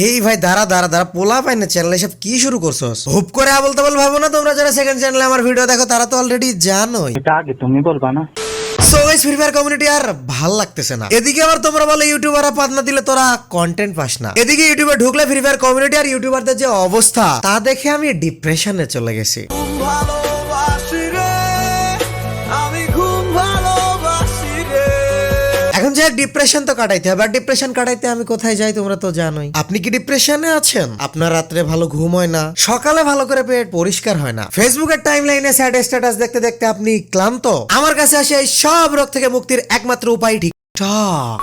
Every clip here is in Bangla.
এই ভাই দাঁড়া দাঁড়া দাঁড়া, পোলা পাইনে চ্যানেল এসব কি শুরু করছস? হুপ করে আবল তাবল ভাবো না। তোমরা যারা সেকেন্ড চ্যানেলে আমার ভিডিও দেখো তারা তো অলরেডি জানোই। এটা আগে তুমি বলবা না। So guys, Free Fire community আর ভাল লাগতেছে না। এদিকে আবার তোমরা বলে ইউটিউবাররা পাতনা দিলে তোরা কন্টেন্ট পাস না, এদিকে ইউটিউবে ঢুকলে ফ্রি ফায়ার কমিউনিটি আর ইউটিউবারদের যে অবস্থা তা দেখে আমি ডিপ্রেশনে চলে গেছি। এখন যে ডিপ্রেশন তো কাটাইতে হবে, আর ডিপ্রেশন কাটাইতে আমি কোথায় যাই তোমরা তো জানোই। আপনি কি ডিপ্রেশনে আছেন? আপনার রাত্রে ভালো ঘুম হয় না, সকালে ভালো করে পেট পরিষ্কার হয় না, ফেসবুকের টাইমলাইনে স্যাড স্ট্যাটাস দেখতে দেখতে আপনি ক্লান্ত? আমার কাছে আসে এই সব রোগ থেকে মুক্তির একমাত্র উপায় টিকটক।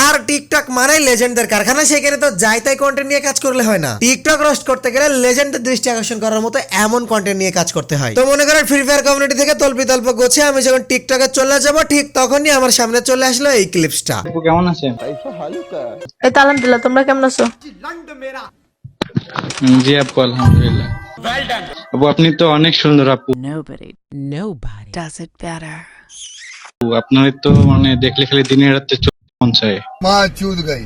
আর টিকটক মানে লেজেন্ডদের কারখানা, সেখানে তো যাই তাই কন্টেন্ট নিয়ে কাজ করলে হয় না। টিকটক রোস্ট করতে গেলে লেজেন্ডের দৃষ্টি আকর্ষণ করার মতো এমন কন্টেন্ট নিয়ে কাজ করতে হয়। তো মনে করেন ফ্রি ফায়ার কমিউনিটি থেকে তল্প গোছে আমি যখন টিকটকে চলে যাব, ঠিক তখনই আমার সামনে চলে আসলো এই ক্লিপসটা। কেমন আছেন? এই তো আলহামদুলিল্লাহ, তোমরা কেমন আছো? জি আপু, আলহামদুলিল্লাহ। আপু আপনি তো অনেক সুন্দর আপু। Nobody does it better. আপনার তো মানে দেখলে খালি দিনের রাতে চোখ মন চায়। माँ चूत गई।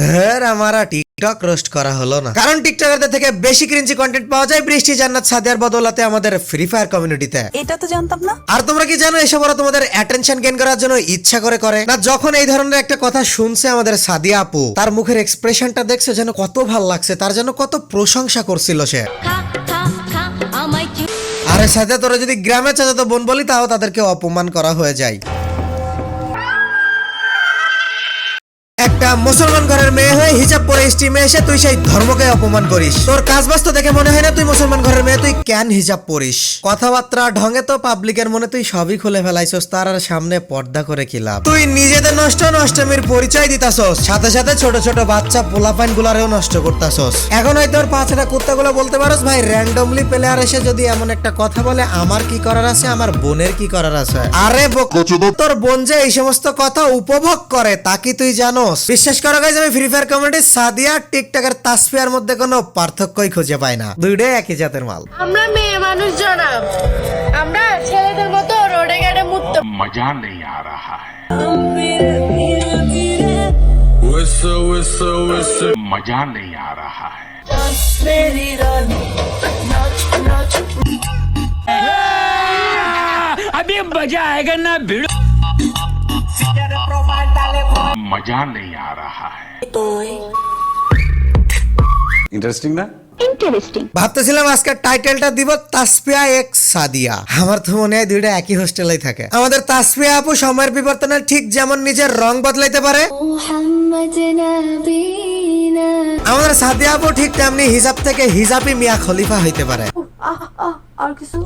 ধর আমারা টিকটক রোস্ট করা হলো না, কারণ টিকটকারদের থেকে বেশি ক্রিঞ্জি কন্টেন্ট পাওয়া যায় বৃষ্টি জান্নাত সাদিয়ার বদৌলতে আমাদের ফ্রি ফায়ার কমিউনিটিতে। এটা তো জানতাম না। আর তোমরা কি জানো এসব ওরা তোমাদের অ্যাটেনশন গেইন করার জন্য ইচ্ছা করে করে না? যখন এই ধরনের একটা কথা শুনছে আমাদের সাদিয়া আপু, তার মুখের এক্সপ্রেশনটা দেখছো যেন কত ভাল লাগছে, তার জন্য কত প্রশংসা করছিল সে। আরে সাদিয়া, তোরা যদি গ্রামে চাচাতো বোন বলি তাও তাদেরকে অপমান করা হয়ে যায়। একটা মুসলমান ঘরের মেয়ে হয়ে হিজাব পরে স্ট্রিমে এসে তুই সেই ধর্মকে অপমান করিস। তোর কাজ বাস্তব দেখে মনে হয় না তুই মুসলমান ঘরের মেয়ে, তুই কেন হিজাব পরিস? কথাবার্তা ঢঙ্গে তো পাবলিকের মনে তুই সবই খুলে ফেলাইছস, তার আর সামনে পর্দা করে কি লাভ? তুই নিজেদের নষ্টমীর পরিচয় দিতাছস, সাথে সাথে ছোট ছোট বাচ্চা পোলাপাইন গুলারেও নষ্ট করতাছস। এখন হয়তো তোর পাঁচটা কুত্তাগুলো বলতে পারস, ভাই র্যান্ডমলি প্লেয়ার এসে যদি এমন একটা কথা বলে আমার কি করার আছে, আমার বোনের কি করার আছে? আরে তোর বোন যে এই সমস্ত কথা উপভোগ করে তা কি তুই জানোস? বিশ্বাস করো গাইস, আমি ফ্রি ফায়ার কমিউনিটি সাদিয়া টিকটকের তাসফিয়ার মধ্যে কোনো পার্থক্যই খুঁজে পাই না, দুইটাই একই জাতের মাল। আমরা মেয়ে মানুষ জনাব, আমরা ছেলেদের মতো রোডে ঘাটে মুক্ত। मजा नहीं आ रहा है, मजा नहीं आ रहा है। अभी मजा आएगा ना भिड़ो, मजा नहीं आ रहा है। ইন্টারেস্টিং না? ভাবতেছিলাম আজকের টাইটেলটা দিব তাসফিয়া এক্স সাদিয়া। আমার তো মনে হয় দুইটা একই হোস্টেলেই থাকে। আমাদের তাসফিয়া আপু সময়ের বিবর্তনে ঠিক যেমন নিজের রং বদলাইতে পারে, আমাদের সাদিয়া আপু ঠিক তেমনি হিজাব থেকে হিজাবি মিয়া খলিফা হইতে পারে।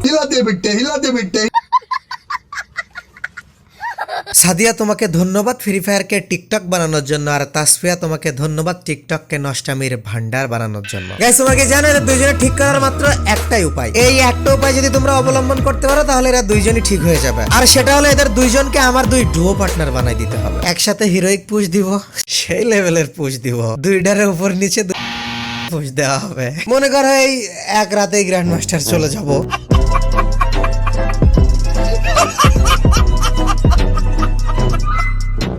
हिला दे बिट्टे, हिला दे बिट्टे। সাদিয়া তোমাকে ধন্যবাদ ফ্রি ফায়ারকে টিকটক বানানোর জন্য, আর তাসফিয়া তোমাকে ধন্যবাদ টিকটককে নষ্টামির ভান্ডার বানানোর জন্য। গাইস, তোমরা কি জানো এরা দুইজনে ঠিক করার মাত্র একটাই উপায়? এই একটা উপায় যদি তোমরা অবলম্বন করতে পারো তাহলে এরা দুইজনই ঠিক হয়ে যাবে, আর সেটা হলো এদের দুইজনকে আমার দুই ডুও পার্টনার বানাই দিতে হবে। একসাথে হিরোইক পুশ দিব, সেই লেভেলের পুশ দিব, দুইটারে উপর নিচে পুশ দেওয়া হবে। মনে করো এই এক রাতেই গ্র্যান্ড মাস্টার চলে যাব।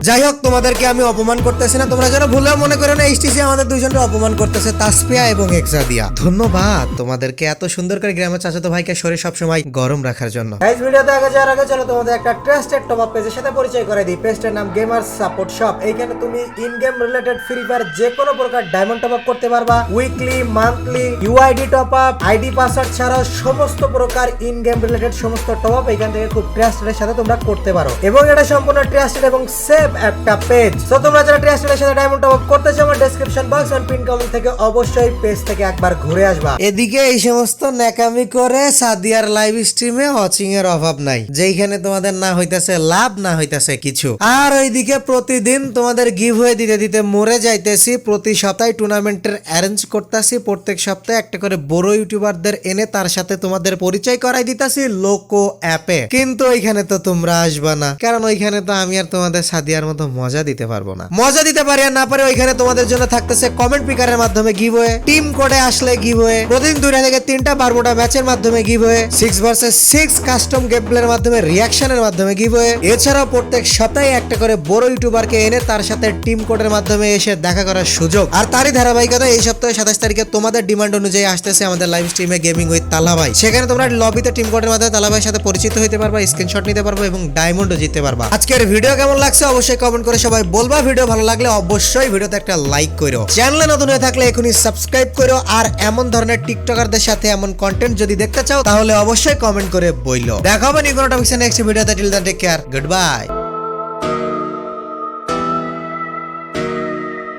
যাই হোক, তোমাদেরকে আমি অপমান করতেছি না, তোমরা যেন ভুলেও মনে করো না এইচটিসি আমাদের দুইজনকে অপমান করতেছে, তাসফিয়া এবং এক্সাদিয়া। ধন্যবাদ তোমাদেরকে এত সুন্দর করে গ্রামের চাচাতো ভাইকে শরীর সবসময় গরম রাখার জন্য। গাইস, ভিডিওতে আগে যাওয়ার আগে চলো তোমাদের একটা ট্রাস্টেড টপ আপ পেজের সাথে পরিচয় করে দিই। পেজটার নাম গেমার সাপোর্ট শপ। এইখানে তুমি in game related free fire যে কোনো প্রকার ডায়মন্ড টপ আপ করতে পারবা। Weekly, monthly, UID top up, ID password ছাড়াও সমস্ত প্রকার ইন গেম রিলেটেড সমস্ত টপ আপ এখান থেকে খুব ট্রাস্টেডের সাথে তোমরা করতে পারো, এবং এটা সম্পূর্ণ ট্রাস্টেড এবং সেফ একটা পেজ। তো তোমরা যারা ট্রাস্টের সাথে ডায়মন্ড টপ আপ করতে চাও, আমার description box and pin comment থেকে অবশ্যই পেজ থেকে একবার ঘুরে আসবা। এদিকে এই সমস্ত ন্যাকামি করে সাদিয়ার লাইভ স্ট্রিমে ওয়াচিং এর অভাব নাই, যেখানে তোমাদের না হইতাছে লাভ, না হইতাছে কিছু। আর ওইদিকে প্রতিদিন তোমাদের গিভওয়ে দিতে দিতে মরে যাইতেছি। প্রতি সপ্তাহে টুর্নামেন্টের অ্যারেঞ্জ করতেছি, প্রত্যেক সপ্তাহে একটা করে বড় ইউটিউবারদের এনে তার সাথে তোমাদের পরিচয় করাই দিতাছি লোকো অ্যাপে। কিন্তু ওইখানে তো তোমরা আসবা না, কারণ ওইখানে তো আমি আর তোমাদের সাদিয়ার মতো মজা দিতে পারবো না। মজা দিতে পারি আর না পারি, ওইখানে তোমাদের জন্য থাকতেছে কমেন্ট পিকারের মাধ্যমে গিভওয়ে, টিম কোডে আসলে গিভওয়ে, প্রতিদিন 2টা থেকে 3টা 12টা ম্যাচের মাধ্যমে গিভওয়ে, 6 ভার্সেস 6 কাস্টম গেম প্লের মাধ্যমে রিঅ্যাকশনের মাধ্যমে গিভওয়ে। এছাড়াও প্রত্যেক সপ্তাহে একটা করে বড় ইউটিউবারকে এনে তার সাথে টিম কোডের মাধ্যমে এসে দেখা করার সুযোগ। আর তারই ধারাবাহিকতা এই সপ্তাহে 27 তারিখে তোমাদের ডিমান্ড অনুযায়ী আসতেছে আমাদের লাইভ স্ট্রিমে গেমিং উইথ তালা ভাই। সেখানে তোমরা লবিতে টিম কোডের মাধ্যমে তালা ভাইয়ের সাথে পরিচিত হতে পারবা, স্ক্রিনশট নিতে পারবা এবং ডায়মন্ডও জিততে পারবা। আজকের ভিডিও কেমন লাগছে অবশ্যই কমেন্ট করে সবাই বলবা। ভিডিও ভালো লাগলে অবশ্যই ভিডিওতে একটা লাইক করো, চ্যানেলে নতুন হয়ে থাকলে এখনই সাবস্ক্রাইব করো। আর এমন ধরনের টিকটকারদের সাথে এমন কন্টেন্ট যদি দেখতে চাও তাহলে অবশ্যই কমেন্ট করে বইলো। দেখা হবে নিউ কোনো টপিকসে নেক্সট ভিডিওতে। Till then take care, good by.